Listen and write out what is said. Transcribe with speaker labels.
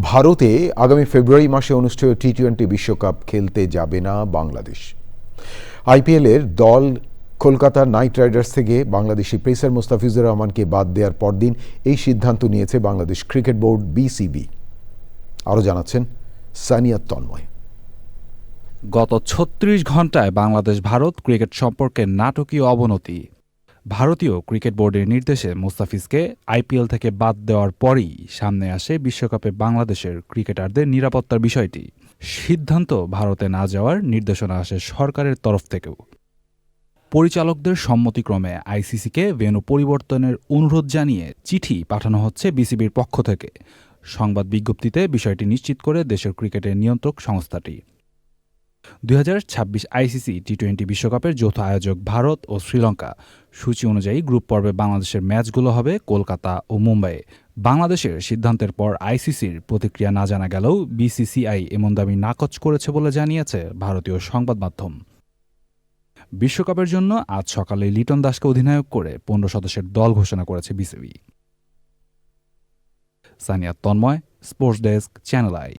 Speaker 1: ভারতে আগামী ফেব্রুয়ারি মাসে অনুষ্ঠেয় টি-20 বিশ্বকাপ খেলতে যাবে না বাংলাদেশ। আইপিএলের দল কলকাতা নাইট রাইডার্স থেকে বাংলাদেশি পেসার মোস্তাফিজুর রহমানকে বাদ দেওয়ার পরদিন এই সিদ্ধান্ত নিয়েছে বাংলাদেশ ক্রিকেট বোর্ড বিসিবি। আরও জানাচ্ছেন সানিয়া তন্ময়।
Speaker 2: গত ৩৬ ঘণ্টায় বাংলাদেশ ভারত ক্রিকেট সম্পর্কের নাটকীয় অবনতি। ভারতীয় ক্রিকেট বোর্ডের নির্দেশে মোস্তাফিজকে আইপিএল থেকে বাদ দেওয়ার পরই সামনে আসে বিশ্বকাপে বাংলাদেশের ক্রিকেটারদের নিরাপত্তার বিষয়টি। সিদ্ধান্ত ভারতে না যাওয়ার নির্দেশনা আসে সরকারের তরফ থেকেও। পরিচালকদের সম্মতিক্রমে আইসিসিকে ভেন্যু পরিবর্তনের অনুরোধ জানিয়ে চিঠি পাঠানো হচ্ছে বিসিবির পক্ষ থেকে। সংবাদ বিজ্ঞপ্তিতে বিষয়টি নিশ্চিত করে দেশের ক্রিকেটের নিয়ন্ত্রক সংস্থাটি। 2026 আইসিসি টি-20 বিশ্বকাপের যৌথ আয়োজক ভারত ও শ্রীলঙ্কা। সূচি অনুযায়ী গ্রুপ পর্বে বাংলাদেশের ম্যাচগুলো হবে কলকাতা ও মুম্বাইয়ে। বাংলাদেশের সিদ্ধান্তের পর আইসিসির প্রতিক্রিয়া না জানা গেলেও বিসিসিআই এমন দাবি নাকচ করেছে বলে জানিয়েছে ভারতীয় সংবাদ মাধ্যম। বিশ্বকাপের জন্য আজ সকালে লিটন দাসকে অধিনায়ক করে 15 সদস্যের দল ঘোষণা করেছে BCB. Sania Tanmoy, sports desk, channel I.